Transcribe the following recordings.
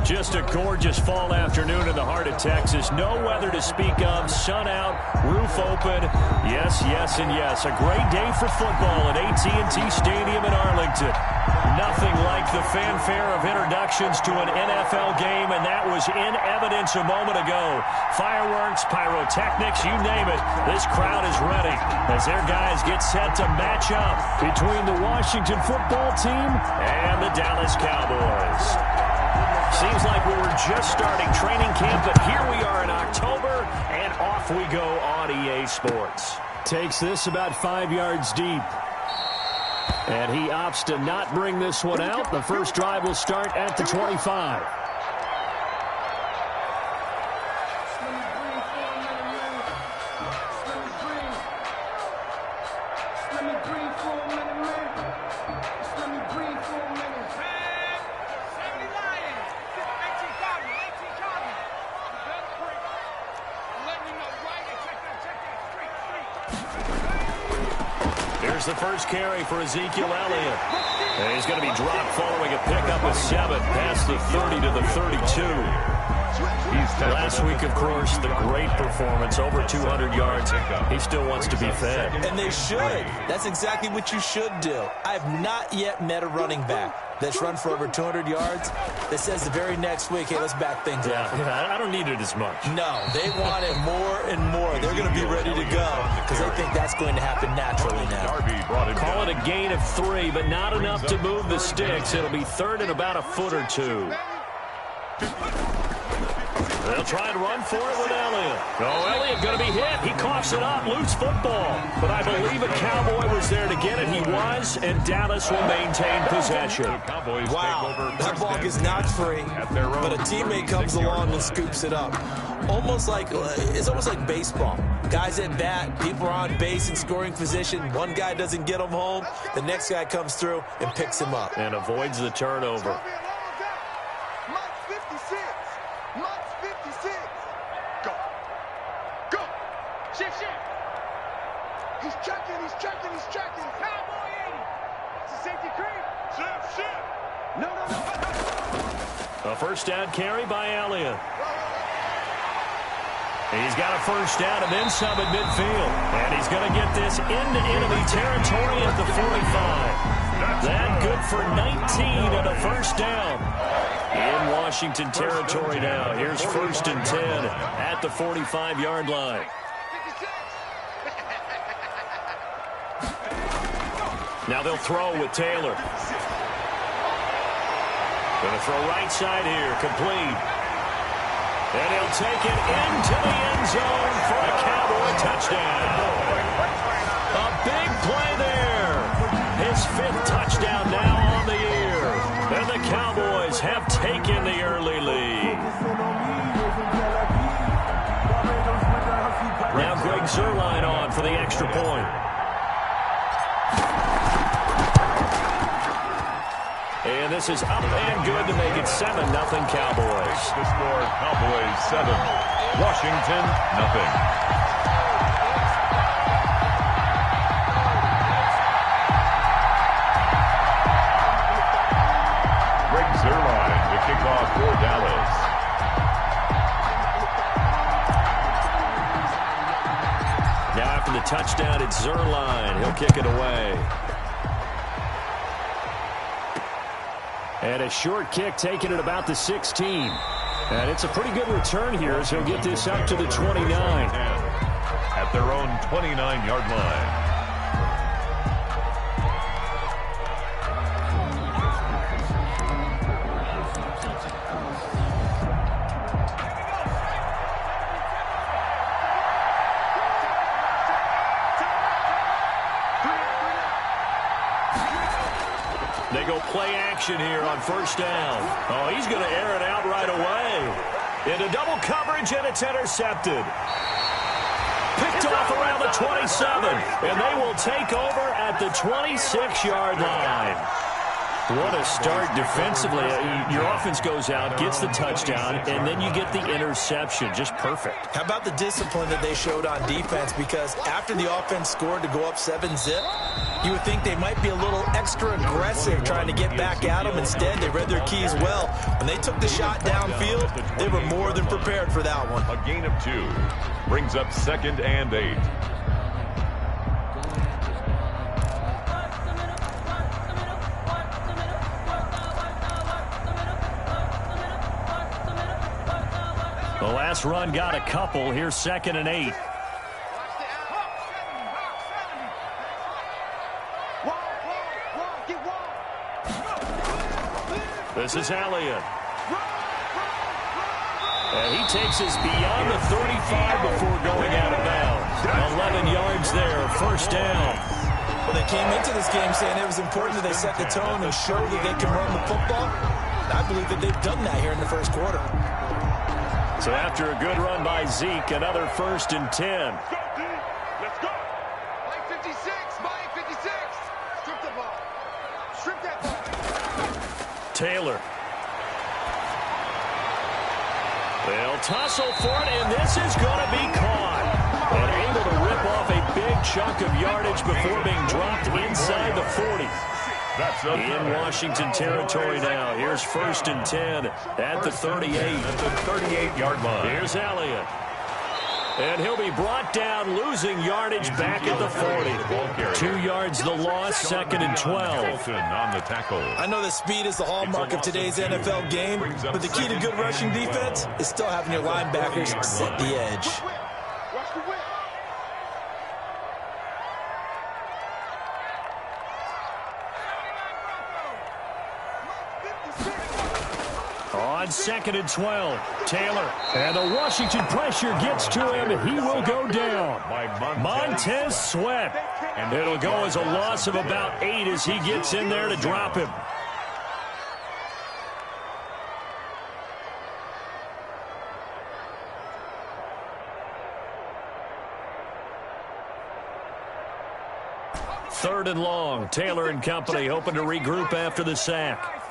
Just a gorgeous fall afternoon in the heart of Texas. No weather to speak of. Sun out, roof open. Yes, yes, and yes. A great day for football at AT&T Stadium in Arlington. Nothing like the fanfare of introductions to an NFL game, and that was in evidence a moment ago. Fireworks, pyrotechnics, you name it. This crowd is ready as their guys get set to match up between the Washington football team and the Dallas Cowboys. Seems like we were just starting training camp, but here we are in October, and off we go on EA Sports. Takes this about 5 yards deep. And he opts to not bring this one out. The first drive will start at the 25. Here's the first carry for Ezekiel Elliott. And he's going to be dropped following a pickup of 7 past the 30 to the 32. Last week, of course, the great performance, over 200 yards. He still wants to be fed. And they should. That's exactly what you should do. I have not yet met a running back that's run for over 200 yards that says the very next week, hey, let's back things up. Yeah, I don't need it as much. No, they want it more and more. They're going to be ready to go because they think that's going to happen naturally now. Call it a gain of 3, but not enough to move the sticks. It'll be third and about a foot or 2. They'll try and run for it with Elliott. Oh, Elliott going to be hit. He coughs it up. Loose football. But I believe a Cowboy was there to get it. He was, and Dallas will maintain possession. Wow, that ball gets knocked free, but a teammate comes along and scoops it up. It's almost like baseball. Guys at bat, people are on base in scoring position. One guy doesn't get him home. The next guy comes through and picks him up. And avoids the turnover. A first down carry by Elliott. He's got a first down and then some at midfield. And he's going to get this into enemy territory at the 45. That good for 19 and a first down. In Washington territory now. Here's first and 10 at the 45-yard line. Now they'll throw with Taylor. Going to throw right side here, complete. And he'll take it into the end zone for a Cowboy touchdown. A big play there. His 5th touchdown now on the year. And the Cowboys have taken the early lead. Now Greg Zuerlein on for the extra point. And this is up and good to make it 7-0 Cowboys. The score, Cowboys 7, Washington 0. Greg Zuerlein, the kickoff for Dallas. Now after the touchdown, it's Zuerlein. He'll kick it away. And a short kick taken at about the 16. And it's a pretty good return here as he'll get this up to the 29. At their own 29-yard line. They go play action here on first down. Oh, he's going to air it out right away. Into double coverage, and it's intercepted. Picked off around the 27, and they will take over at the 26-yard line. What a start defensively. Your offense goes out, gets the touchdown, and then you get the interception. Just perfect. How about the discipline that they showed on defense? Because after the offense scored to go up 7-zip, You would think they might be a little extra aggressive trying to get back at them. Instead, they read their keys well. When they took the shot downfield, they were more than prepared for that one. A gain of 2 brings up 2nd and 8. The last run got a couple. Here's 2nd and 8. This is Elliott. And he takes us beyond the 35 before going out of bounds. 11 yards there, 1st down. Well, they came into this game saying it was important that they set the tone and show that they can run the football. And I believe that they've done that here in the first quarter. So after a good run by Zeke, another 1st and 10. Let's go. Mike 56, Mike 56. Strip the ball. Strip that ball. Taylor. They'll tussle for it, and this is going to be caught. And able to rip off a big chunk of yardage before being dropped inside the 40. That's in Washington territory now. Here's 1st and 10 at the 38. At the 38-yard line. Here's Elliott. And he'll be brought down, losing yardage back at the 40. 2 yards the loss, 2nd and 12. On the tackle. I know that speed is the hallmark of today's NFL game, but the key to good rushing defense is still having your linebackers set the edge. On 2nd and 12, Taylor. And the Washington pressure gets to him. He will go down. Montez Sweat. And it'll go as a loss of about 8 as he gets in there to drop him. Third and long. Taylor and company hoping to regroup after the sack.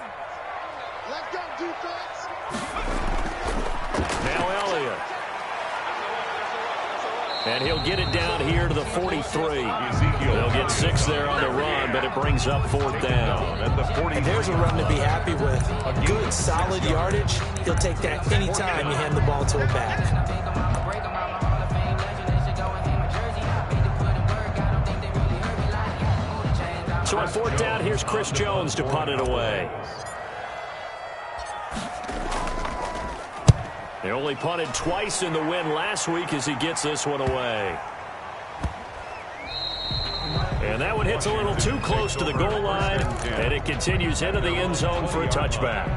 Now Elliott. And he'll get it down here to the 43. They'll get 6 there on the run, but it brings up 4th down. At the 40. And there's a run to be happy with. Good, solid yardage. He'll take that anytime you hand the ball to a back. So on 4th down, here's Chris Jones to punt it away. They only punted twice in the win last week as he gets this one away. And that one hits a little too close to the goal line, and it continues into the end zone for a touchback.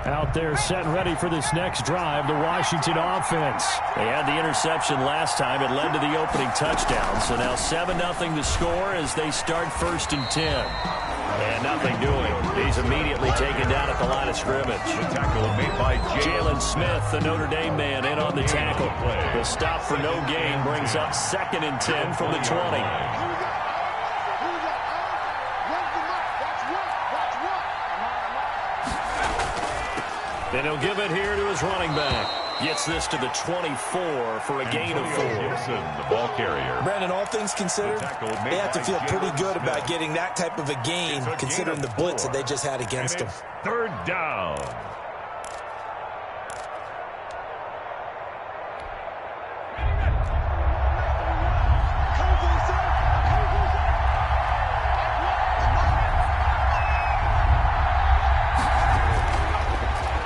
Out there set and ready for this next drive, the Washington offense. They had the interception last time. It led to the opening touchdown. So now 7-0 the score as they start 1st and 10. And nothing doing. He's immediately taken down at the line of scrimmage. The tackle made by Jalen Smith, the Notre Dame man, in on the tackle. The stop for no gain brings up 2nd and 10 from the 20. Then he'll give it here to his running back. Gets this to the 24 for a gain of 4. Gibson, the ball carrier. Brandon, all things considered, they have to feel pretty good about getting that type of a gain, considering the blitz that they just had against them. 3rd down.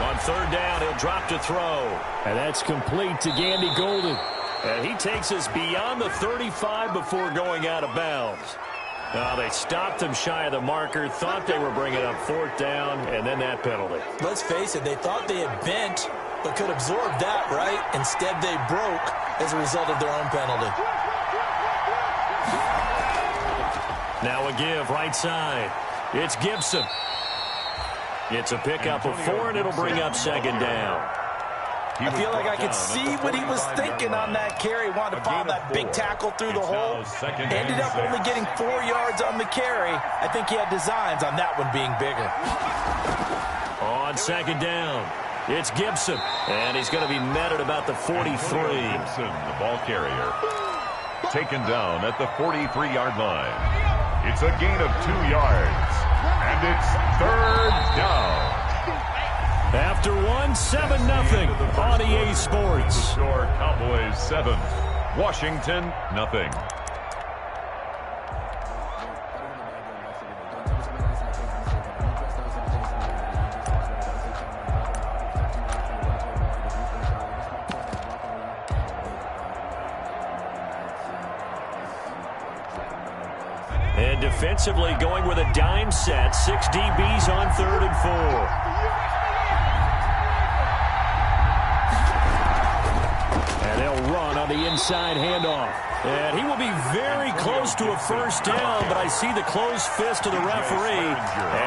On 3rd down, he'll drop to throw. And that's complete to Gandy Golden. And he takes us beyond the 35 before going out of bounds. Now they stopped him shy of the marker, thought they were bringing up 4th down, and then that penalty. Let's face it, they thought they had bent, but could absorb that, right? Instead, they broke as a result of their own penalty. Now a give right side. It's Gibson. It's a pickup of 4, and it'll bring up 2nd down. I feel like I could see what he was thinking on that carry. Wanted to follow that big tackle through the hole. Ended up only getting 4 yards on the carry. I think he had designs on that one being bigger. On 2nd down, It's Gibson, and he's going to be met at about the 43. Gibson, the ball carrier, taken down at the 43-yard line. It's a gain of 2 yards, and it's third down. After one, 7-0 on EA Sports. The score, Cowboys 7, Washington 0. And defensively going with a dime set. 6 DBs on 3rd and 4. And they'll run on the inside handoff. And he will be very close to a first down, but I see the closed fist of the referee,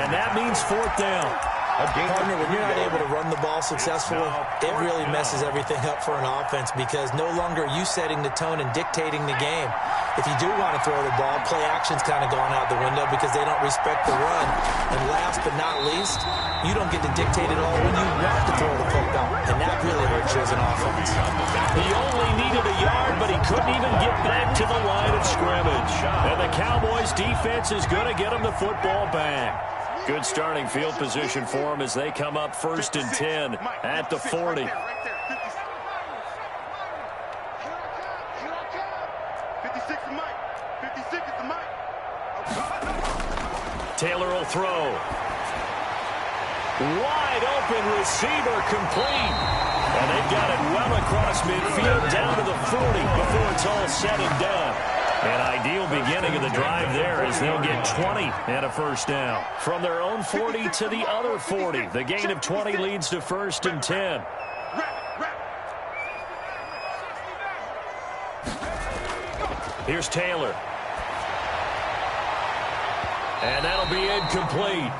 and that means 4th down. Partner, when you're not able to run the ball successfully, it really messes everything up for an offense because no longer are you setting the tone and dictating the game. If you do want to throw the ball, play action's kind of gone out the window because they don't respect the run. And last but not least, you don't get to dictate it all when you want to throw the football. And that really hurts you as an offense. He only needed a yard, but he couldn't even get back to the line of scrimmage. And the Cowboys defense is going to get him the football back. Good starting field position for them as they come up 1st and 10 at the 40. Taylor will throw. Wide open receiver complete. And they've got it well across midfield down to the 40 before it's all said and done. An ideal beginning of the drive there as they'll get 20 and a first down. From their own 40 to the other 40. The gain of 20 leads to 1st and 10. Here's Taylor. And that'll be incomplete.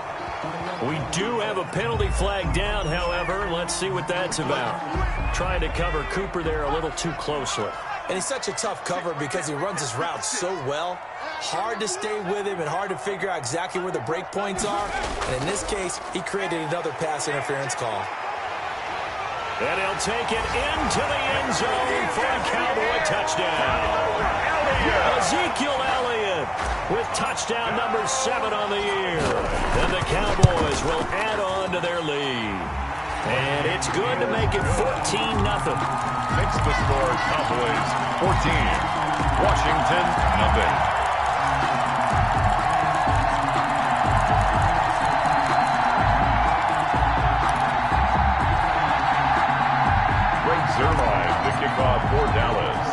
We do have a penalty flag down, however. Let's see what that's about. Trying to cover Cooper there a little too closely. And he's such a tough cover because he runs his route so well. Hard to stay with him and hard to figure out exactly where the break points are. And in this case, he created another pass interference call. And he'll take it into the end zone for a Cowboy touchdown. Ezekiel Elliott with touchdown number 7 on the year. And the Cowboys will add on to their lead. And it's good to make it 14-0. Makes the score Cowboys 14, Washington 0. Zerline, the kickoff for Dallas.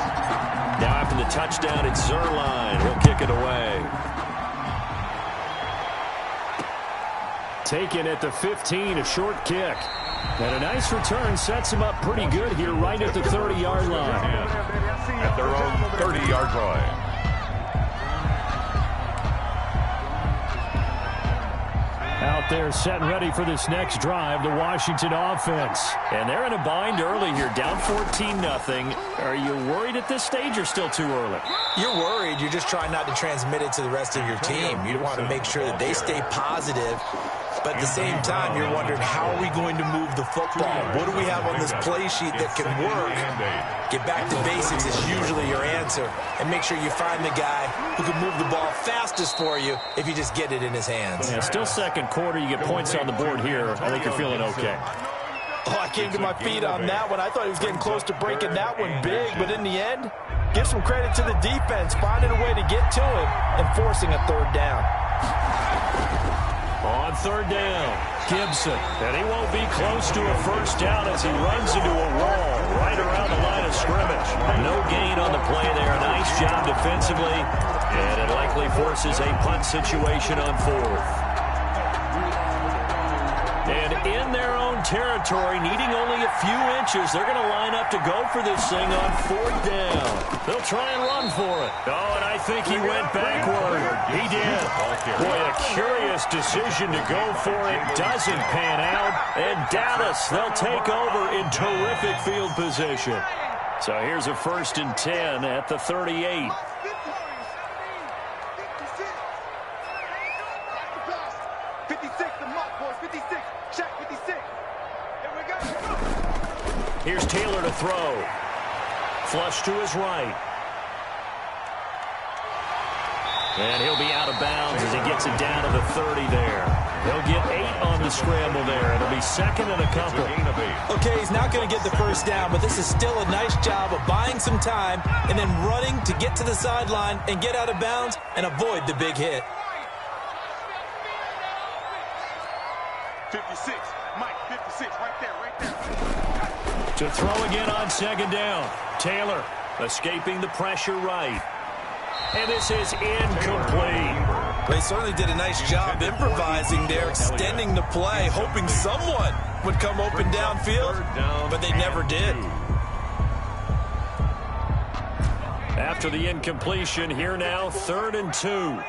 Now after the touchdown, it's Zerline. He'll kick it away. Taken at the 15, a short kick. And a nice return sets him up pretty good here right at the 30-yard line. At their own 30-yard line. Out there set and ready for this next drive, the Washington offense. And they're in a bind early here, down 14-0. Are you worried at this stage or still too early? You're worried. You're just trying not to transmit it to the rest of your team. You want to make sure that they stay positive. But at the same time, you're wondering, how are we going to move the football? What do we have on this play sheet that can work? Get back to basics is usually your answer. And make sure you find the guy who can move the ball fastest for you if you just get it in his hands. Yeah, still second quarter. You get points on the board here. I think you're feeling okay. Oh, I came to my feet on that one. I thought he was getting close to breaking that one big. But in the end, give some credit to the defense, finding a way to get to him and forcing a third down. On third down, Gibson. And he won't be close to a first down as he runs into a wall right around the line of scrimmage. No gain on the play there. Nice job defensively. And it likely forces a punt situation on 4th. And in their own territory, needing only a few inches, they're going to line up to go for this thing on 4th down. They'll try and run for it. Oh, and I think he went backward. He did. Boy, a curious decision to go for it. Doesn't pan out. And Dallas, they'll take over in terrific field position. So here's a 1st and 10 at the 38. Here's Taylor to throw. Flush to his right. And he'll be out of bounds as he gets it down to the 30 there. He'll get 8 on the scramble there. It'll be second and a couple. Okay, he's not going to get the first down, but this is still a nice job of buying some time and then running to get to the sideline and get out of bounds and avoid the big hit. 56, Mike, 56, right there. To throw again on second down. Taylor escaping the pressure right. And this is incomplete. They certainly did a nice job improvising there, extending the play, hoping someone would come open downfield, but they never did. After the incompletion, here now, 3rd and 2.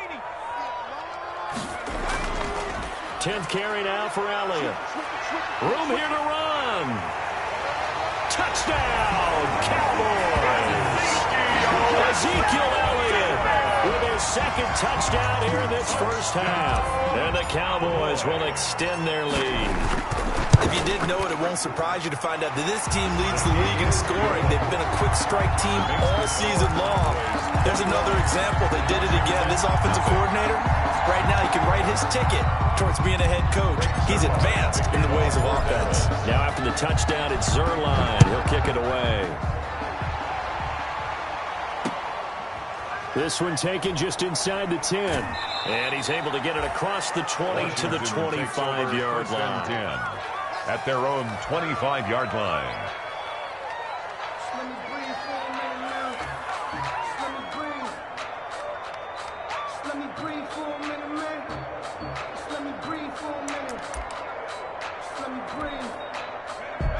10th carry now for Elliott. Room here to run. Touchdown, Cowboys. Ezekiel Elliott with his second touchdown here in this first half. And the Cowboys will extend their lead. If you didn't know it, it won't surprise you to find out that this team leads the league in scoring. They've been a quick strike team all season long. There's another example. They did it again. This offensive coordinator, right now he can write his ticket towards being a head coach. He's advanced in the ways of offense. Now after the touchdown, it's Zerline. He'll kick it away. This one taken just inside the 10. And he's able to get it across the 20 to the 25-yard line. 10 at their own 25-yard line.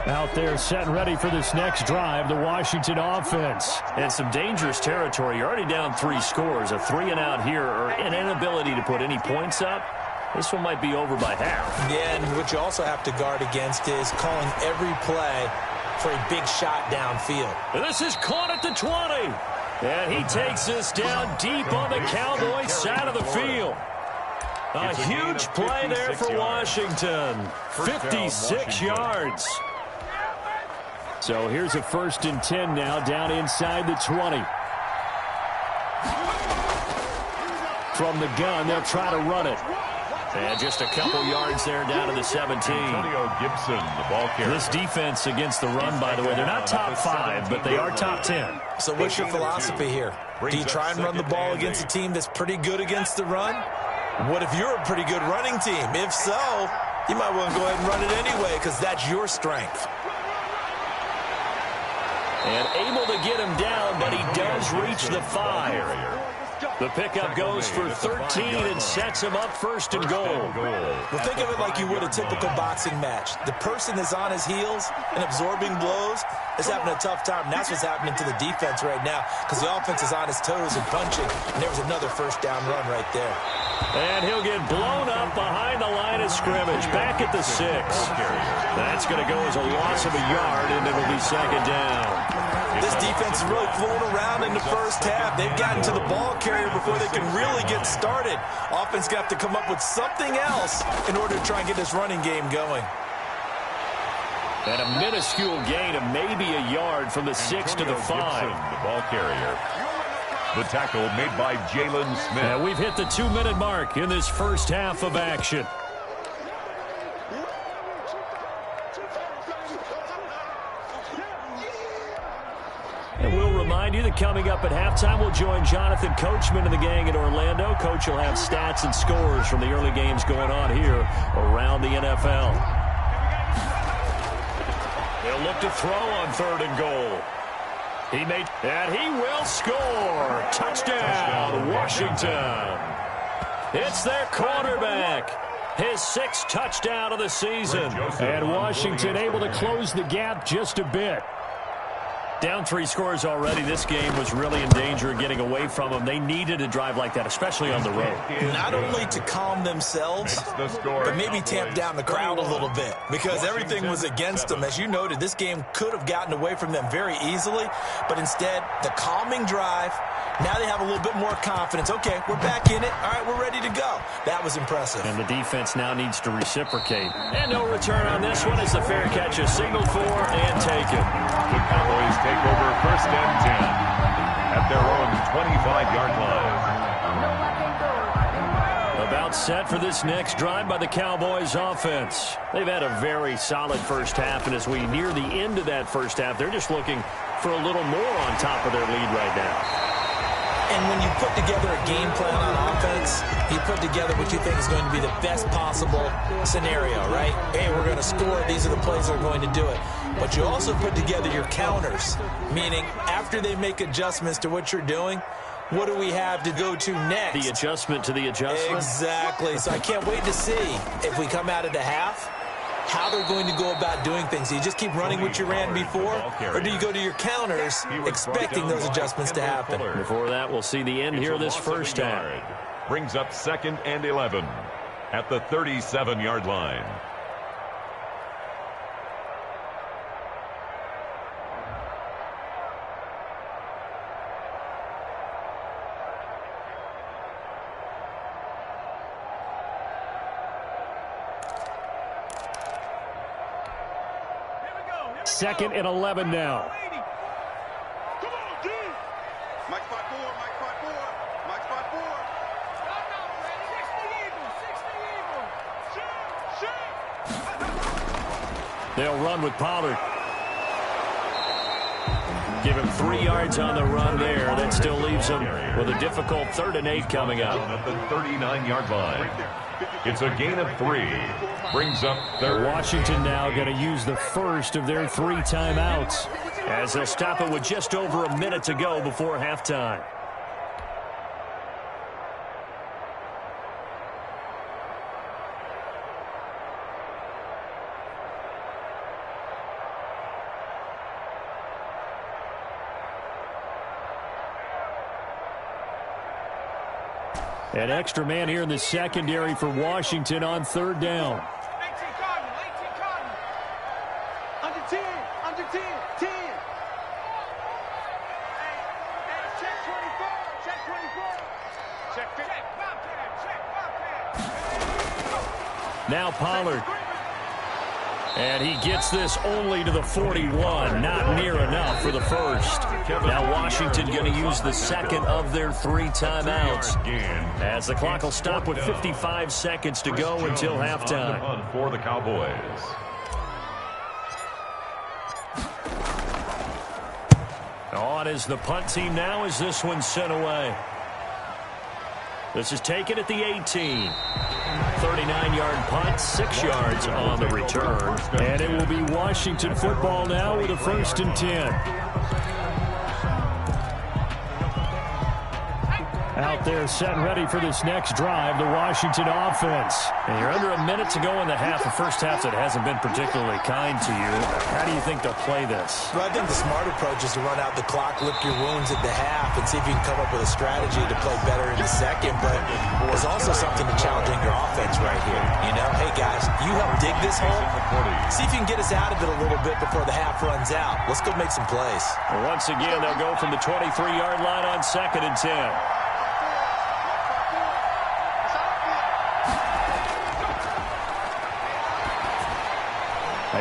Out there set and ready for this next drive, the Washington offense. And some dangerous territory. You're already down 3 scores. A 3-and-out here or an inability to put any points up. This one might be over by half. Yeah, and what you also have to guard against is calling every play for a big shot downfield. This is caught at the 20. And he takes this down deep on the Cowboys side of the field. A huge play there for Washington. 56 yards. So here's a 1st and 10 now down inside the 20. From the gun, they'll try to run it. And just a couple yards there down to the 17. Antonio Gibson, the ball carrier. This defense against the run, by the way, they're not top 5, but they are top 10. So what's your philosophy here? Do you try and run the ball against a team that's pretty good against the run? What if you're a pretty good running team? If so, you might want to go ahead and run it anyway because that's your strength. And able to get him down, but he does reach the 5. The pickup goes for 13 and sets him up 1st and goal. Well, think of it like you would a typical boxing match. The person is on his heels and absorbing blows is having a tough time. And that's what's happening to the defense right now because the offense is on his toes and punching. And there was another 1st down run right there. And he'll get blown up behind the line of scrimmage. Back at the 6. That's going to go as a loss of a yard, and it'll be 2nd down. This defense is really flown around in the first half. They've gotten to the ball carrier before they can really get started. Offense got to come up with something else in order to try and get this running game going. And a minuscule gain of maybe a yard from the 6 to the 5. Gibson, the ball carrier. The tackle made by Jalen Smith. And we've hit the 2-minute mark in this first half of action. And we'll remind you that coming up at halftime, we'll join Jonathan Coachman and the gang in Orlando. Coach will have stats and scores from the early games going on here around the NFL. They'll look to throw on 3rd and goal. And he will score. Touchdown, Washington. It's their quarterback. His 6th touchdown of the season. And Washington able to close the gap just a bit. Down 3 scores already. This game was really in danger of getting away from them. They needed a drive like that, especially on the road. Not only to calm themselves, but maybe tamp down the crowd a little bit because everything was against them. As you noted, this game could have gotten away from them very easily, but instead, the calming drive Now they have a little bit more confidence. Okay, we're back in it. All right, we're ready to go. That was impressive. And the defense now needs to reciprocate. And no return on this one as the fair catch is signaled for and taken. The Cowboys take over 1st and 10 at their own 25-yard line. About set for this next drive by the Cowboys offense. They've had a very solid first half, and as we near the end of that first half, they're just looking for a little more on top of their lead right now. And when you put together a game plan on offense, you put together what you think is going to be the best possible scenario, right? Hey, we're going to score. These are the plays that are going to do it. But you also put together your counters, meaning after they make adjustments to what you're doing, what do we have to go to next? The adjustment to the adjustment. Exactly. So I can't wait to see if we come out of the half, how they're going to go about doing things. Do you just keep running what you ran before, or do you go to your counters expecting those adjustments to happen? Before that, we'll see the end here this first half. Brings up 2nd and 11 at the 37-yard line. Second and 11 now. Come on, dude. Mike 5-4, Mike 5-4, Mike 5-4. They'll run with Pollard. Give him 3 yards on the run there. That still leaves him with a difficult 3rd and 8 coming up. At the 39-yard line. It's a gain of 3. Brings up 3rd. Washington now going to use the first of their 3 timeouts as they'll stop it with just over a minute to go before halftime. An extra man here in the secondary for Washington on 3rd down. 18 Cardinal, 18 Cardinal. Under 10, under 10, 10. Hey, check 24, check 24. Check 50. Check Bobcat. Now Pollard. And he gets this only to the 41. Not near enough for the first. Now Washington going to use the second of their 3 timeouts. As the clock will stop with 55 seconds to go until halftime. For the Cowboys. On is the punt team now as this one's sent away. This is taken at the 18. 39-yard punt, 6 yards on the return. And it will be Washington football now with a 1st and 10. Out there set and ready for this next drive, the Washington offense. And you're under a minute to go in the half. The first half that hasn't been particularly kind to you. How do you think they'll play this? Well, I think the smart approach is to run out the clock, lick your wounds at the half, and see if you can come up with a strategy to play better in the second. But there's also something to challenging your offense right here. You know, hey, guys, you help dig this hole. See if you can get us out of it a little bit before the half runs out. Let's go make some plays. And once again, they'll go from the 23-yard line on 2nd and 10.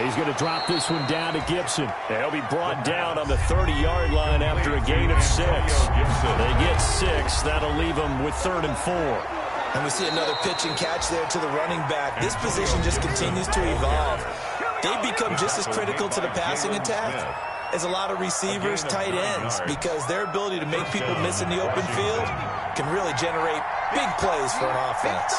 He's going to drop this one down to Gibson. They'll be brought down on the 30-yard line after a gain of 6. They get 6. That'll leave them with 3rd and 4. And we see another pitch and catch there to the running back. This position just continues to evolve. They become just as critical to the passing attack as a lot of receivers, tight ends, because their ability to make people miss in the open field can really generate big plays for an offense.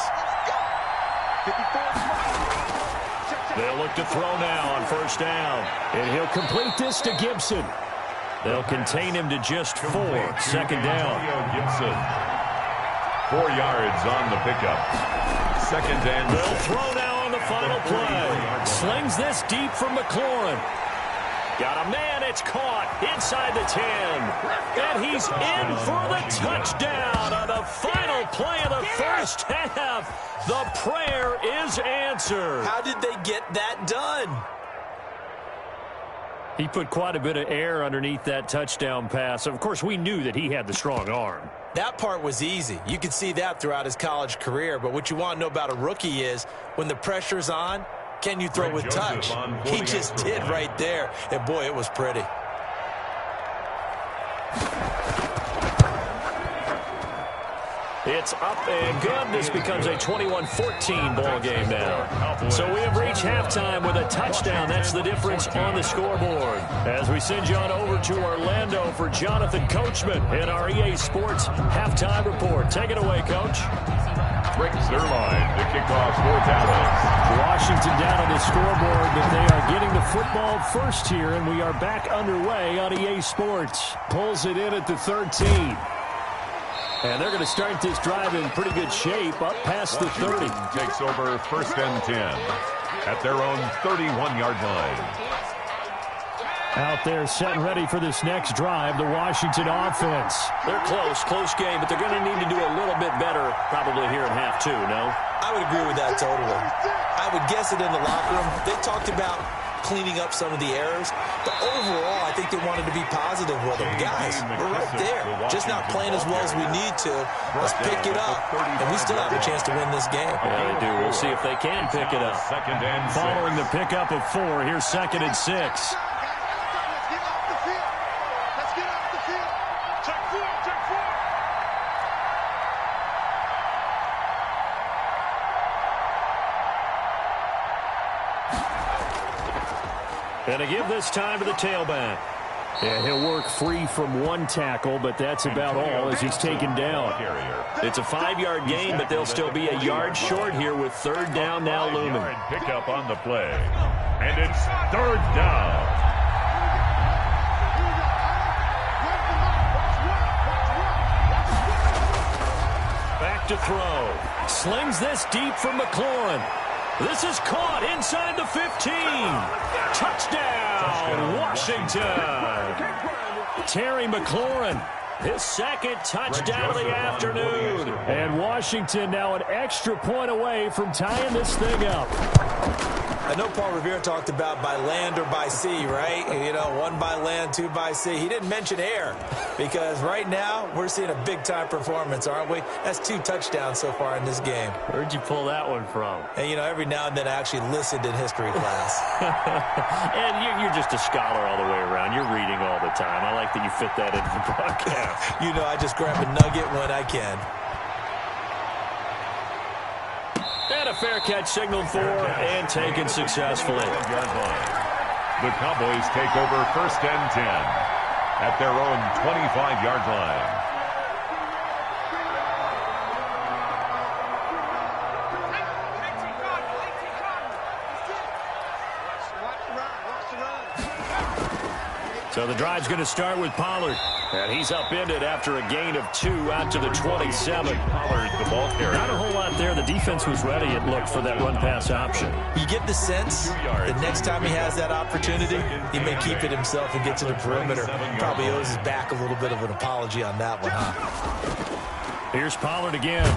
They'll look to throw now on 1st down. And he'll complete this to Gibson. They'll contain him to just 4. 2nd down. Gibson. 4 yards on the pickup. 2nd and They'll throw now on the final play. Slings this deep from McLaurin. Got a man, it's caught inside the 10. And he's in for the touchdown on the final play of the first half. The prayer is answered. How did they get that done? He put quite a bit of air underneath that touchdown pass. Of course, we knew that he had the strong arm. That part was easy. You could see that throughout his college career. But what you want to know about a rookie is when the pressure's on, can you throw with touch? He just did right there. And, boy, it was pretty. It's up and good. This becomes a 21-14 ball game now. So we have reached halftime with a touchdown. That's the difference on the scoreboard. As we send you on over to Orlando for Jonathan Coachman in our EA Sports halftime report. Take it away, Coach. Breaks their line to kick off for Dallas. Washington down on the scoreboard, but they are getting the football first here, and we are back underway on EA Sports. Pulls it in at the 13. And they're going to start this drive in pretty good shape, up past the 30. Takes over 1st and 10 at their own 31-yard line. Out there set and ready for this next drive, the Washington offense. They're close game, but they're going to need to do a little bit better probably here in half two, no? I would agree with that totally. I would guess it in the locker room. They talked about cleaning up some of the errors, but overall, I think they wanted to be positive with them. Guys, we're right there. Just not playing as well as we need to. Let's pick it up, and we still have a chance to win this game. Yeah, they do. We'll see if they can pick it up. Following the pickup of 4, here's 2nd and 6. And to give this time to the tailback. And he'll work free from one tackle, but that's about all as he's taken down. It's a 5-yard gain, but they'll still be a yard short here with 3rd down now looming. Pick up on the play. And it's 3rd down. Back to throw. Slings this deep from McLaurin. This is caught inside the 15. Touchdown, Washington. Terry McLaurin, his 2nd touchdown of the afternoon. And Washington now an extra point away from tying this thing up. I know Paul Revere talked about by land or by sea, right? You know, 1 by land, 2 by sea. He didn't mention air because right now we're seeing a big-time performance, aren't we? That's 2 touchdowns so far in this game. Where'd you pull that one from? And, you know, every now and then I actually listened in history class. And you're just a scholar all the way around. You're reading all the time. I like that you fit that into the broadcast. You know, I just grab a nugget when I can. And a fair catch signaled for and taken successfully. The Cowboys take over 1st and 10 at their own 25-yard line. So the drive's going to start with Pollard. And he's upended after a gain of 2 out to the 27. Pollard, the ball carrier. Not a whole lot there. The defense was ready, it looked, for that run-pass option. You get the sense that next time he has that opportunity, he may keep it himself and get to the perimeter. Probably owes his back a little bit of an apology on that one, huh? Here's Pollard again.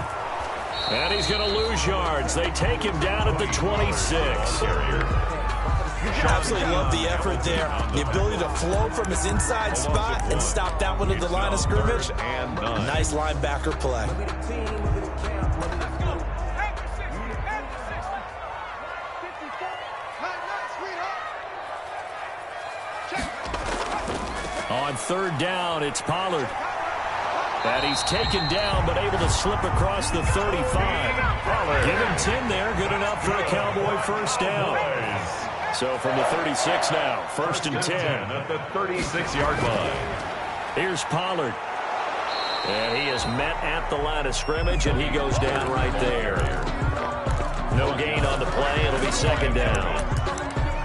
And he's going to lose yards. They take him down at the 26. Absolutely love the effort there. The ability to flow from his inside spot and stop that one at the line of scrimmage. Nice linebacker play. On 3rd down, it's Pollard. And he's taken down, but able to slip across the 35. Give him 10 there. Good enough for a Cowboy 1st down. So from the 36 now, 1st and 10. At the 36-yard line. Here's Pollard. And he is met at the line of scrimmage, and he goes down right there. No gain on the play. It'll be 2nd down.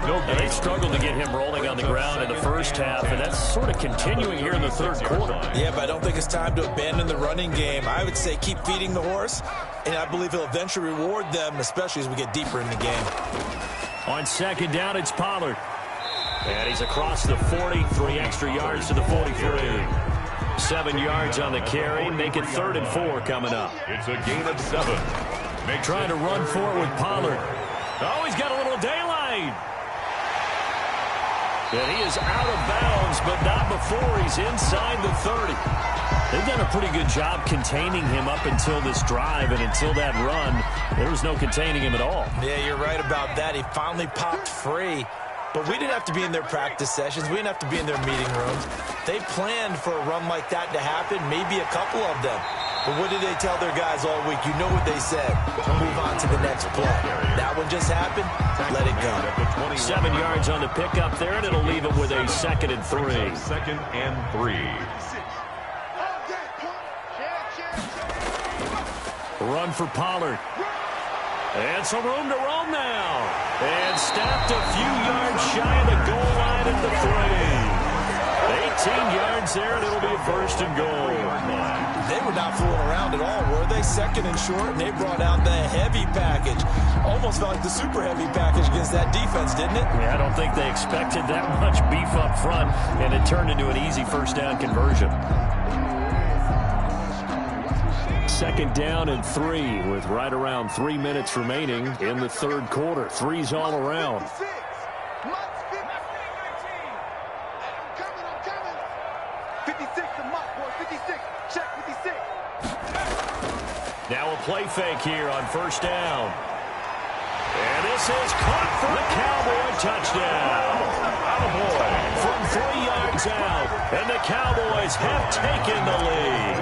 And they struggled to get him rolling on the ground in the first half, and that's sort of continuing here in the 3rd quarter. Yeah, but I don't think it's time to abandon the running game. I would say keep feeding the horse, and I believe he'll eventually reward them, especially as we get deeper in the game. On 2nd down, it's Pollard. And he's across the 40, 3 extra yards to the 43. 7 yards on the carry, make it 3rd and 4 coming up. It's a gain of 7. Trying to run for it with Pollard. Oh, he's got a little daylight. And he is out of bounds, but not before he's inside the 30. They've done a pretty good job containing him up until this drive, and until that run, there was no containing him at all. Yeah, you're right about that. He finally popped free. But we didn't have to be in their practice sessions. We didn't have to be in their meeting rooms. They planned for a run like that to happen, maybe a couple of them. But what did they tell their guys all week? You know what they said. Move on to the next play. That one just happened. Let it go. 7 yards on the pickup there, and it'll leave him with a 2nd and 3. 2nd and 3. Run for Pollard. And some room to roam now. And stopped a few yards shy of the goal line at the 3. 18 yards there, and it'll be a 1st and goal. They were not fooling around at all, were they? 2nd and short, and they brought out the heavy package. Almost felt like the super heavy package against that defense, didn't it? Yeah, I don't think they expected that much beef up front, and it turned into an easy 1st down conversion. 2nd down and 3 with right around 3 minutes remaining in the 3rd quarter. 3's all around. Now a play fake here on 1st down. And this is caught for the Cowboy touchdown. Cowboy from 3 yards out, and the Cowboys have taken the lead.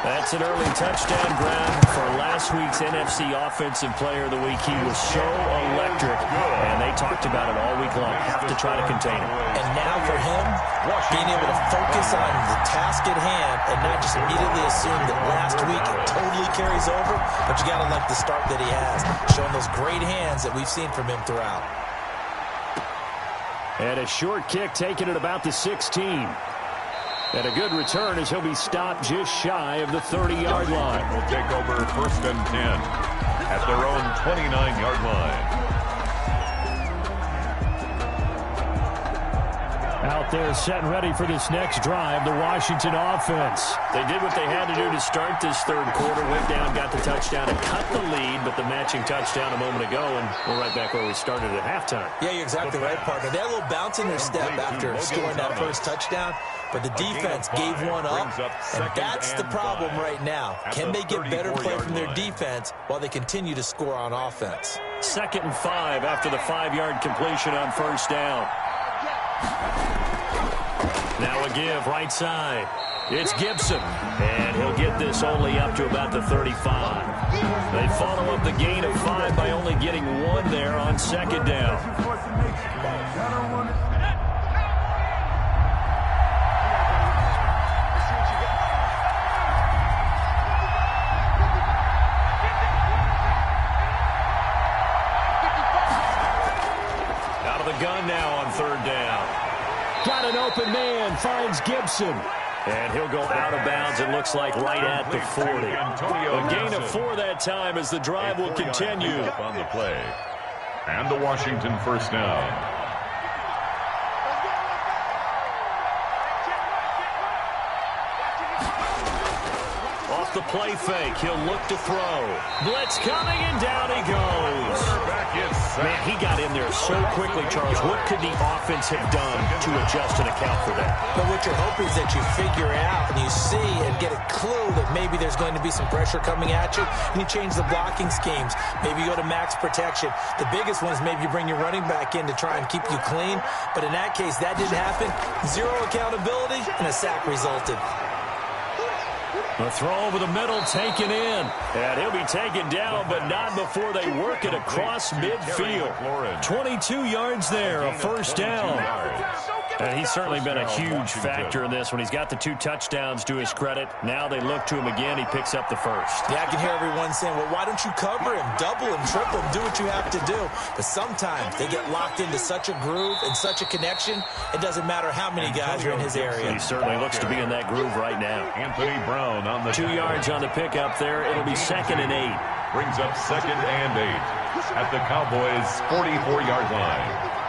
That's an early touchdown grab for last week's NFC Offensive Player of the Week. He was so electric, and they talked about it all week long. Have to try to contain him. And now for him, being able to focus on the task at hand and not just immediately assume that last week it totally carries over, but you got to like the start that he has, showing those great hands that we've seen from him throughout. And a short kick taken at about the 16. And a good return as he'll be stopped just shy of the 30-yard line. Will take over 1st and 10 at their own 29-yard line. Out there set and ready for this next drive, the Washington offense. They did what they had to do to start this 3rd quarter. Went down, got the touchdown, and cut the lead, but the matching touchdown a moment ago, and we're right back where we started at halftime. Yeah, you're exactly right, partner. They had a little bounce in their step after scoring that 1st touchdown, but the defense gave one up, and that's the problem right now. Can they get better play from their defense while they continue to score on offense? 2nd and 5 after the 5-yard completion on 1st down. Now a give right side. It's Gibson, and he'll get this only up to about the 35. They follow up the gain of 5 by only getting 1 there on 2nd down. Gun now on 3rd down. Got an open man, finds Gibson. And he'll go out of bounds, it looks like, right at the 40. A gain of 4 that time as the drive will continue. On the play. And the Washington 1st down. Off the play fake, he'll look to throw. Blitz coming, and down he goes. Man, he got in there so quickly, Charles. What could the offense have done to adjust and account for that? But what you're hoping is that you figure it out and you see and get a clue that maybe there's going to be some pressure coming at you, and you change the blocking schemes. Maybe you go to max protection. The biggest one is maybe you bring your running back in to try and keep you clean. But in that case, that didn't happen. 0 accountability, and a sack resulted. The throw over the middle taken in. And he'll be taken down, but not before they work it across midfield. 22 yards there, a 1st down. And he's certainly been a huge factor in this when he's got the 2 touchdowns to his credit. Now they look to him again. He picks up the 1st. Yeah, I can hear everyone saying, well, why don't you cover him? Double him, triple him, do what you have to do. But sometimes they get locked into such a groove and such a connection, it doesn't matter how many guys are in his area. He certainly looks to be in that groove right now. Anthony Brown on the 2 yards on the pickup there. It'll be 2nd and 8. Brings up 2nd and 8 at the Cowboys' 44-yard line.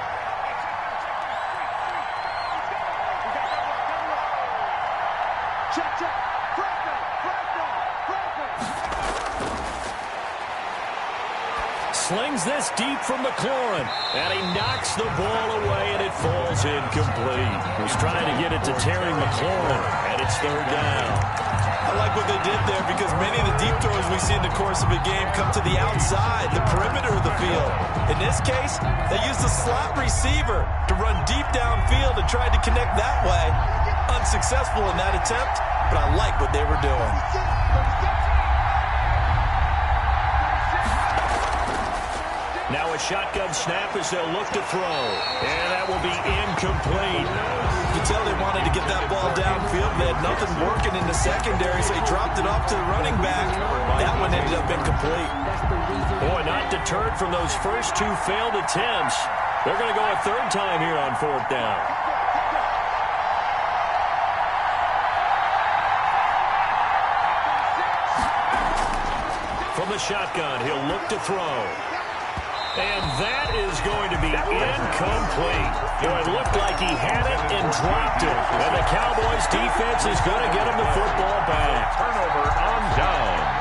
slings this deep from McLaurin. And he knocks the ball away, and it falls incomplete. He's trying to get it to Terry McLaurin, and it's third down. I like what they did there because many of the deep throws we see in the course of a game come to the outside, the perimeter of the field. In this case, they used the slot receiver to run deep downfield and tried to connect that way. Unsuccessful in that attempt, but I like what they were doing. Now a shotgun snap as they'll look to throw. And that will be incomplete. You can tell they wanted to get that ball downfield. They had nothing working in the secondary, so he dropped it off to the running back. That one ended up incomplete. Boy, not deterred from those first two failed attempts. They're going to go a third time here on fourth down. From the shotgun, he'll look to throw. And that is going to be incomplete. Boy, it looked like he had it and dropped it. And the Cowboys defense is going to get him the football back. Turnover on downs.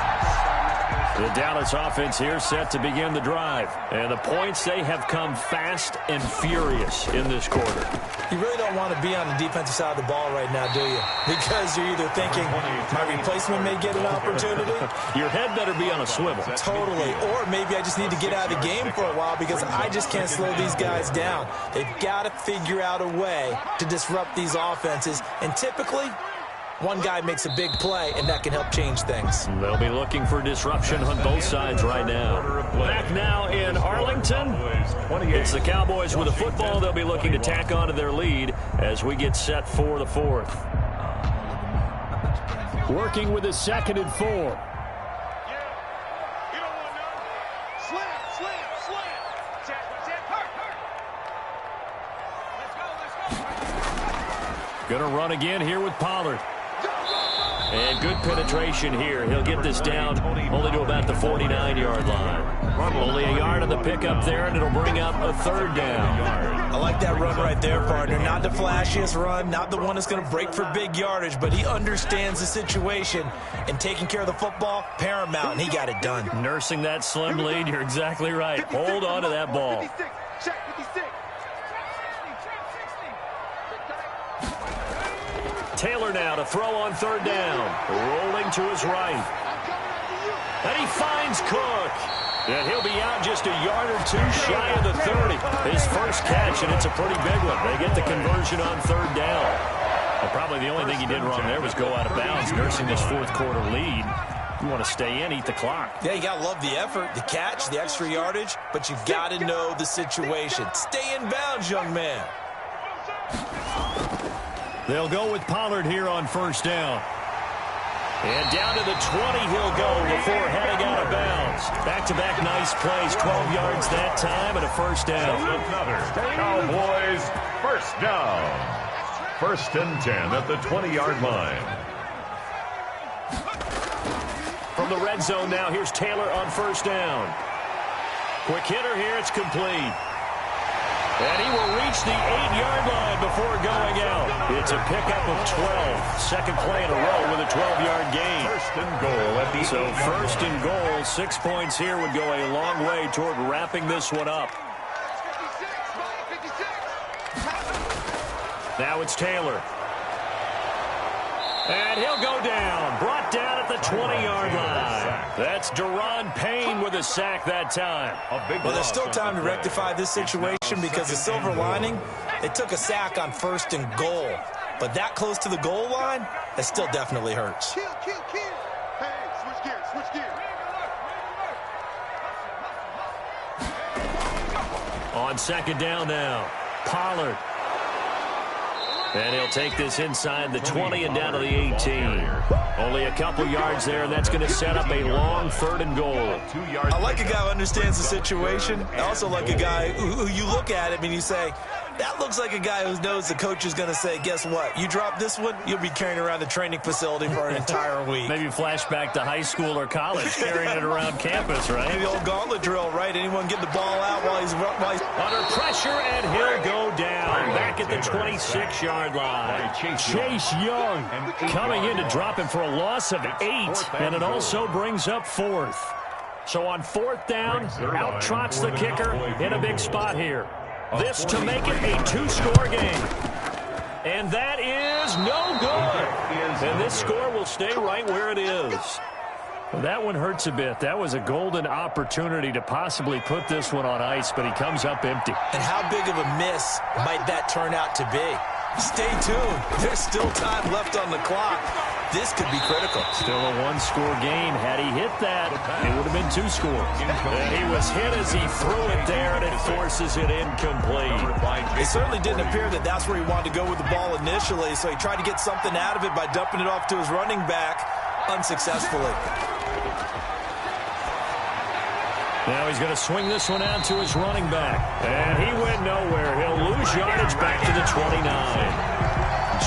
The Dallas offense here set to begin the drive. And the points, they have come fast and furious in this quarter. You really don't want to be on the defensive side of the ball right now, do you? Because you're either thinking, my replacement may get an opportunity. Your head better be on a swivel. Totally. Or maybe I just need to get out of the game for a while because I just can't slow these guys down. They've got to figure out a way to disrupt these offenses. And typically, one guy makes a big play, and that can help change things. They'll be looking for disruption on both sides right now. Back now in Arlington, it's the Cowboys with the football. They'll be looking to tack on to their lead as we get set for the fourth. Working with a 2nd and 4. Going to run again here with Pollard. And good penetration here. He'll get this down only to about the 49-yard line. Only a yard on the pickup there, and it'll bring up a third down. I like that run right there, partner. Not the flashiest run, not the one that's going to break for big yardage, but he understands the situation, and taking care of the football, paramount, and he got it done. Nursing that slim lead, you're exactly right. Hold on to that ball. Taylor now to throw on third down. Rolling to his right. And he finds Cook. And he'll be out just a yard or two shy of the 30. His first catch, and it's a pretty big one. They get the conversion on third down. Well, probably the only thing he did wrong there was go out of bounds, nursing this fourth quarter lead. You want to stay in, eat the clock. Yeah, you got to love the effort, the catch, the extra yardage, but you got to know the situation. Stay in bounds, young man. They'll go with Pollard here on first down. And down to the 20 he'll go before heading out of bounds. Back-to-back nice plays, 12 yards that time and a first down. Another Cowboys first down. 1st and 10 at the 20-yard line. From the red zone now, here's Taylor on first down. Quick hitter here, it's complete. And he will reach the 8-yard line before going out. It's a pickup of 12. Second play in a row with a 12-yard gain. 1st and goal at the 8-yard 1st and goal. 6 points here would go a long way toward wrapping this one up. Now it's Taylor. And he'll go down. Brought down at the 20-yard line. That's Daron Payne with a sack that time. Well, there's still time to rectify this situation because the silver lining, they took a sack on 1st and goal. But that close to the goal line, that still definitely hurts. Kill. Hey, switch gears. On second down now, Pollard. And he'll take this inside the 20 and down to the 18. Only a couple yards there, and that's going to set up a long 3rd and goal. I like a guy who understands the situation. I also like a guy who you look at him and you say, that looks like a guy who knows the coach is going to say, guess what? You drop this one, you'll be carrying around the training facility for an entire week. Maybe flashback to high school or college, carrying it around campus, right? Maybe the old gauntlet drill, right? Anyone get the ball out while he's under pressure, and he'll go down. Back at the 26-yard line. Chase Young coming in to drop him for a loss of 8, and it also brings up 4th. So on 4th down, out trots the kicker in a big spot here. This to make it a 2-score game. And that is no good. And this score will stay right where it is. Well, that one hurts a bit. That was a golden opportunity to possibly put this one on ice, but he comes up empty. And how big of a miss might that turn out to be? Stay tuned. There's still time left on the clock. This could be critical. Still a 1-score game. Had he hit that, it would have been 2 scores. And he was hit as he threw it there, and it forces it incomplete. It certainly didn't appear that that's where he wanted to go with the ball initially, so he tried to get something out of it by dumping it off to his running back unsuccessfully. Now he's going to swing this one out to his running back. And he went nowhere. He'll lose yardage back to the 29.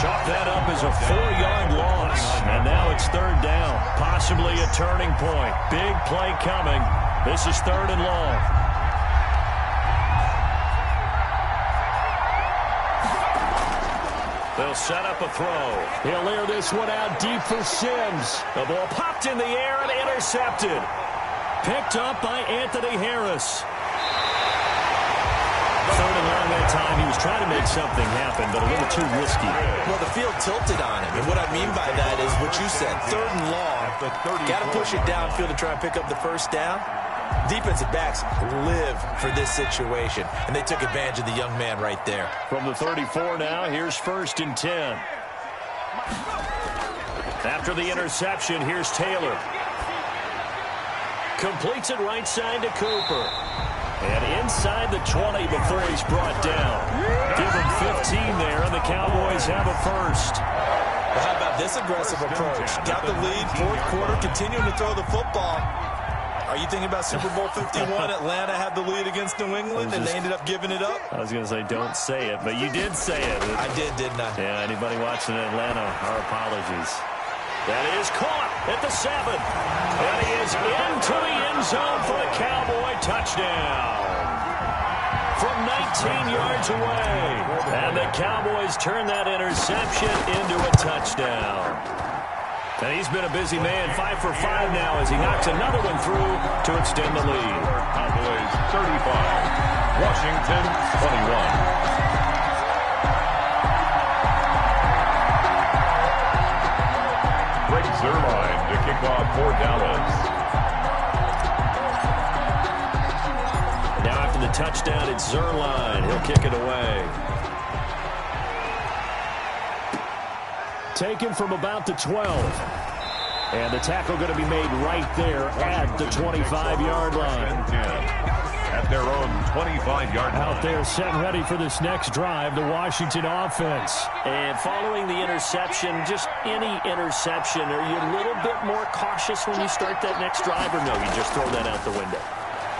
Chalk that up as a 4-yard loss. And now it's 3rd down. Possibly a turning point. Big play coming. This is 3rd and long. They'll set up a throw. He'll air this one out deep for Sims. The ball popped in the air and intercepted. Picked up by Anthony Harris. 3rd and long that time. He was trying to make something happen, but a little too risky. Well, the field tilted on him. And what I mean by that is what you said. 3rd and long. Got to push it downfield to try and pick up the 1st down. Defensive backs live for this situation, and they took advantage of the young man right there. From the 34 now, here's 1st and 10. After the interception, here's Taylor. Completes it right side to Cooper. And inside the 20 before he's brought down. Give him 15 there, and the Cowboys have a 1st. Well, how about this aggressive approach? Got the lead, 4th quarter, continuing to throw the football. Are you thinking about Super Bowl 51? Atlanta had the lead against New England, and they ended up giving it up? I was going to say, don't say it, but you did say it. I did, didn't I? Yeah, anybody watching Atlanta, our apologies. That is caught at the 7. And he is into the end zone for the Cowboy touchdown. From 19 yards away. And the Cowboys turn that interception into a touchdown. And he's been a busy man, 5 for 5 now as he knocks another one through to extend the lead. Cowboys 35, Washington 21. Zerline to kick off for Dallas. Now after the touchdown, it's Zerline. He'll kick it away. Taken from about the 12. And the tackle going to be made right there at the 25-yard line. At their own 25-yard line. Out there set ready for this next drive, the Washington offense. And following the interception, just any interception, are you a little bit more cautious when you start that next drive, or no, you just throw that out the window?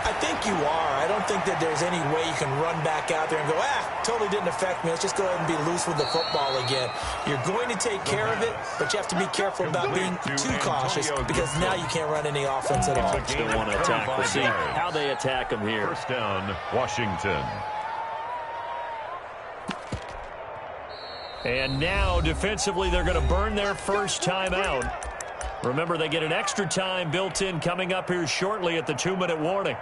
I think you are. I don't think that there's any way you can run back out there and go, totally didn't affect me. Let's just go ahead and be loose with the football again. You're going to take care of it, but you have to be careful about being too cautious because now you can't run any offense at all. Still want to attack. We'll see how they attack them here. 1st down, Washington. And now, defensively, they're going to burn their first time out. Remember, they get an extra time built in coming up here shortly at the 2-minute warning.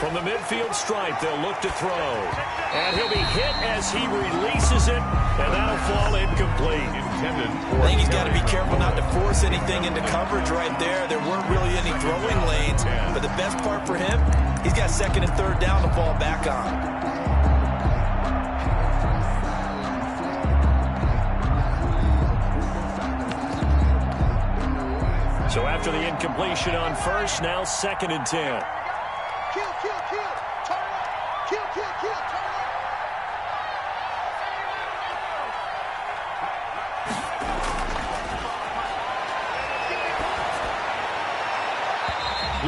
From the midfield stripe, they'll look to throw. And he'll be hit as he releases it, and that'll fall incomplete. I think he's got to be careful not to force anything into coverage right there. There weren't really any throwing lanes, but the best part for him, he's got 2nd and 3rd down to fall back on. So after the incompletion on 1st, now 2nd and 10. Kill, kill, kill. Turn around. Kill, kill, kill. Turn around.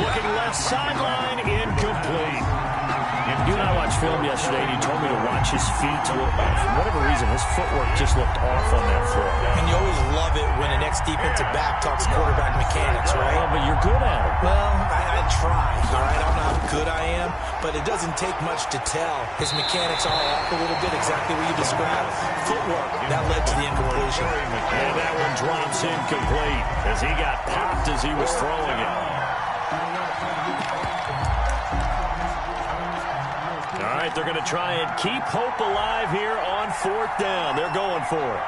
Looking left sideline, incomplete. You and I watched film yesterday, and you told me to watch his feet. For whatever reason, his footwork just looked off on that floor. And you always love it when an ex-defensive back talks quarterback mechanics, right? Well, but you're good at it. Well, I try, all right? I don't know how good I am, but it doesn't take much to tell. His mechanics are off a little bit, exactly what you described. Footwork, that led to the incompletion. And that one drops incomplete as he got popped as he was throwing it. All right, they're going to try and keep hope alive here on 4th down. They're going for it.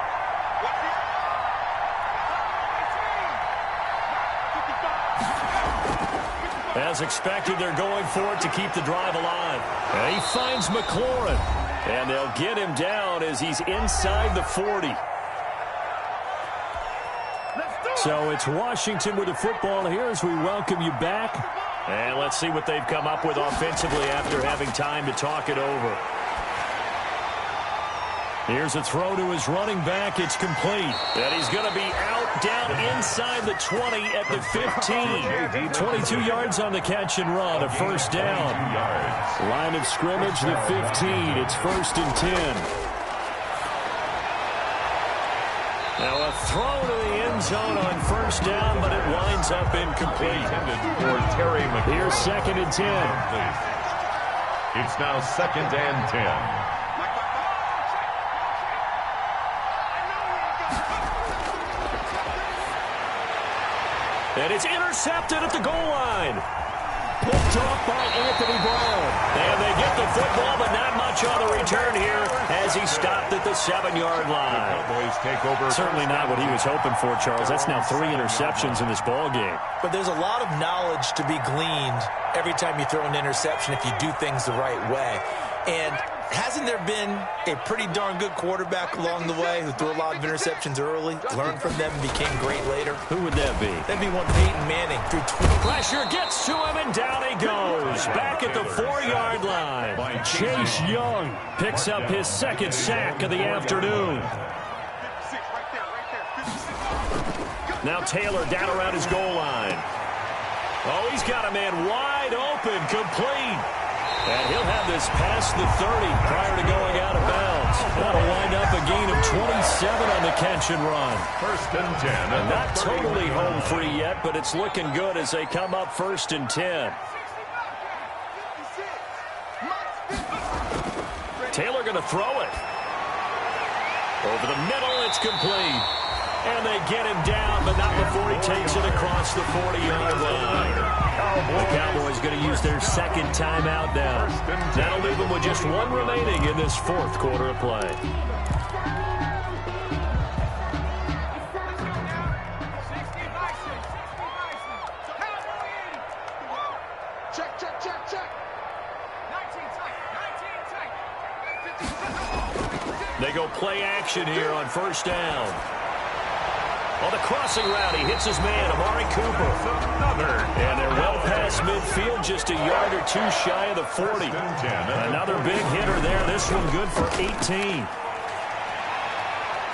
As expected, they're going for it to keep the drive alive. And he finds McLaurin. And they'll get him down as he's inside the 40. So it's Washington with the football here as we welcome you back. And let's see what they've come up with offensively after having time to talk it over. Here's a throw to his running back. It's complete. And he's going to be out down inside the 20 at the 15. 22 yards on the catch and run. A first down. Line of scrimmage, the 15. It's 1st and 10. Now a throw to the end zone on first down, but it winds up incomplete. Here's 2nd and 10. It's now 2nd and 10. And it's intercepted at the goal line. Picked off by Anthony Brown. And they get the football, but not much on the return here as he stopped at the 7-yard line. Cowboys take over. Certainly not what he was hoping for, Charles. That's now 3 interceptions in this ball game. But there's a lot of knowledge to be gleaned every time you throw an interception if you do things the right way. And hasn't there been a pretty darn good quarterback along the way who threw a lot of interceptions early, learned from them, and became great later? Who would that be? That'd be one Peyton Manning. Threw 20. Pressure gets to him, and down he goes. Back at the 4-yard line. Chase Young picks up his 2nd sack of the afternoon. Now Taylor down around his goal line. Oh, he's got a man wide open, complete. And he'll have this past the 30 prior to going out of bounds. That'll wind up a gain of 27 on the catch and run. 1st and 10. And not totally home free yet, but it's looking good as they come up 1st and 10. Taylor going to throw it. Over the middle, it's complete. And they get him down, but not before he takes it across the 40-yard line. The Cowboys going to use their 2nd timeout now. That'll leave them with just 1 remaining in this 4th quarter of play. Check, check, check, check. 19 tight. They go play action here on 1st down. On the crossing route, he hits his man, Amari Cooper. And they're well past midfield, just a yard or 2 shy of the 40. Another big hitter there. This one good for 18.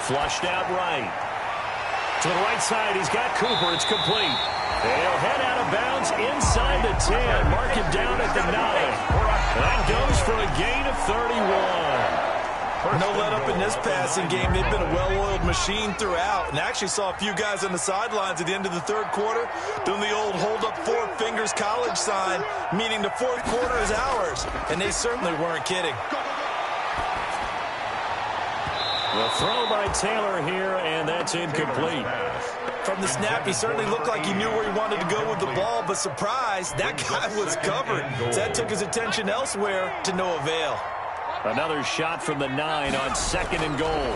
Flushed out right. To the right side, he's got Cooper. It's complete. They'll head out of bounds inside the 10. Mark him down at the 9. That goes for a gain of 31. No let up in this passing game. They've been a well-oiled machine throughout. And actually saw a few guys on the sidelines at the end of the 3rd quarter doing the old hold up 4 fingers college sign, meaning the 4th quarter is ours. And they certainly weren't kidding. The throw by Taylor here, and that's incomplete. From the snap, he certainly looked like he knew where he wanted to go with the ball, but surprise, that guy was covered. So that took his attention elsewhere to no avail. Another shot from the 9 on 2nd and goal.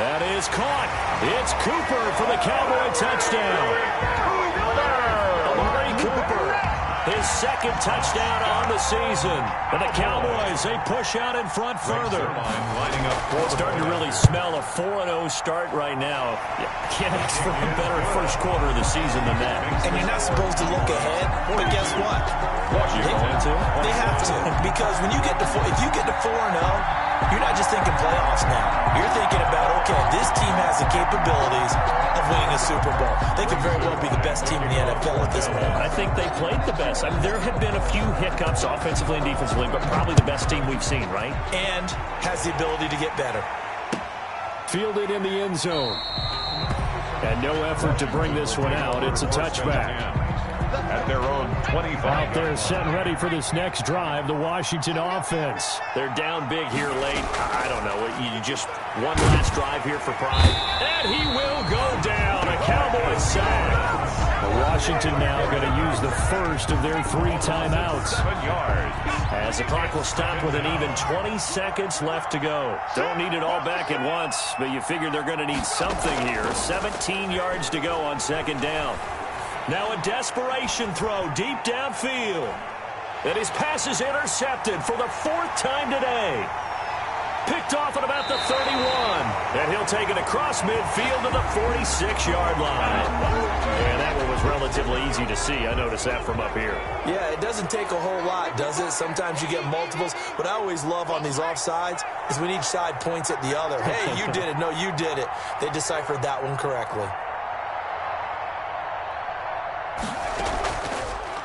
That is caught. It's Cooper for the Cowboy touchdown. Amari Cooper, his 2nd touchdown on the season. And the Cowboys, they push out in front further. Starting to really smell a 4-0 start right now. You can't ask for a better 1st quarter of the season than that. And you're not supposed to look ahead, but guess what? You're going to? They have to, because when you get to if you get to 4-0, you're not just thinking playoffs now. You're thinking about, okay, this team has the capabilities of winning a Super Bowl. They could very well be the best team in the NFL at this moment. I think they played the best. I mean, there have been a few hiccups offensively and defensively, but probably the best team we've seen, right? And has the ability to get better. Fielded in the end zone. And no effort to bring this one out. It's a touchback. At their own 25. Out there set and ready for this next drive, the Washington offense. They're down big here late. I don't know. You just one last drive here for pride. And he will go down. A Cowboys sack. Washington now going to use the first of their 3 timeouts. 7 yards. As the clock will stop with an even 20 seconds left to go. Don't need it all back at once, but you figure they're going to need something here. 17 yards to go on second down. Now a desperation throw deep downfield. And his pass is intercepted for the 4th time today. Picked off at about the 31. And he'll take it across midfield to the 46-yard line. And that one was relatively easy to see. I noticed that from up here. Yeah, it doesn't take a whole lot, does it? Sometimes you get multiples. What I always love on these offsides is when each side points at the other. Hey, you did it. No, you did it. They deciphered that one correctly.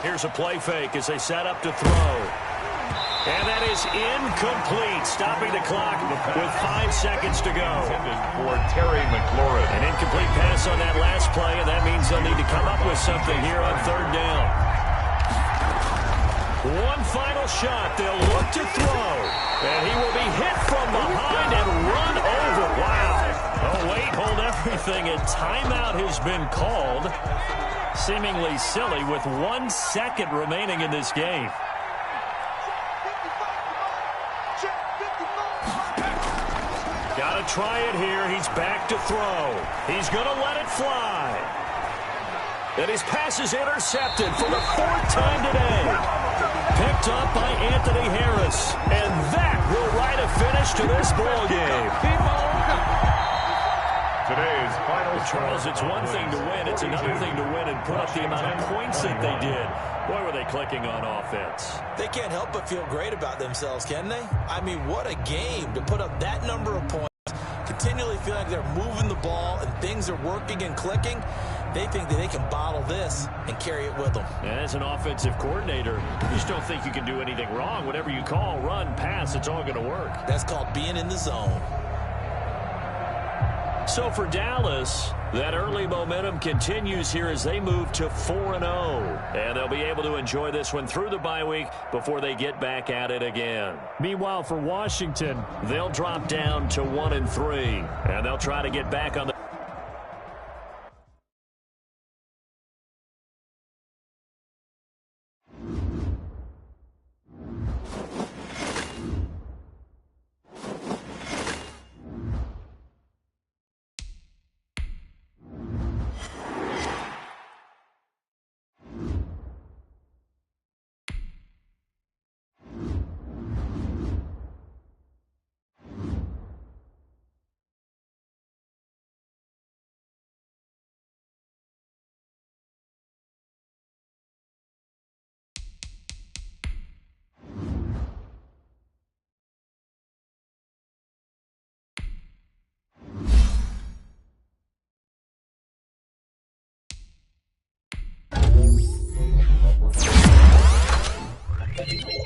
Here's a play fake as they set up to throw. And that is incomplete, stopping the clock with 5 seconds to go. For Terry McLaurin. An incomplete pass on that last play, and that means they'll need to come up with something here on 3rd down. One final shot. They'll look to throw. And he will be hit from behind and run over. Wow. Oh, wait, hold everything. A timeout has been called. Seemingly silly with 1 second remaining in this game. Got to try it here. He's back to throw. He's going to let it fly. And his pass is intercepted for the 4th time today. Picked up by Anthony Harris. And that will write a finish to this ball game. Today's final Charles, it's one thing to win. It's another thing to win and put up the amount of points that they did. Boy, were they clicking on offense. They can't help but feel great about themselves, can they? I mean, what a game to put up that number of points. Continually feel like they're moving the ball and things are working and clicking. They think that they can bottle this and carry it with them. And as an offensive coordinator, you just don't think you can do anything wrong. Whatever you call, run, pass, it's all going to work. That's called being in the zone. So for Dallas, that early momentum continues here as they move to 4-0. And they'll be able to enjoy this one through the bye week before they get back at it again. Meanwhile, for Washington, they'll drop down to 1-3. And they'll try to get back on the Thank you.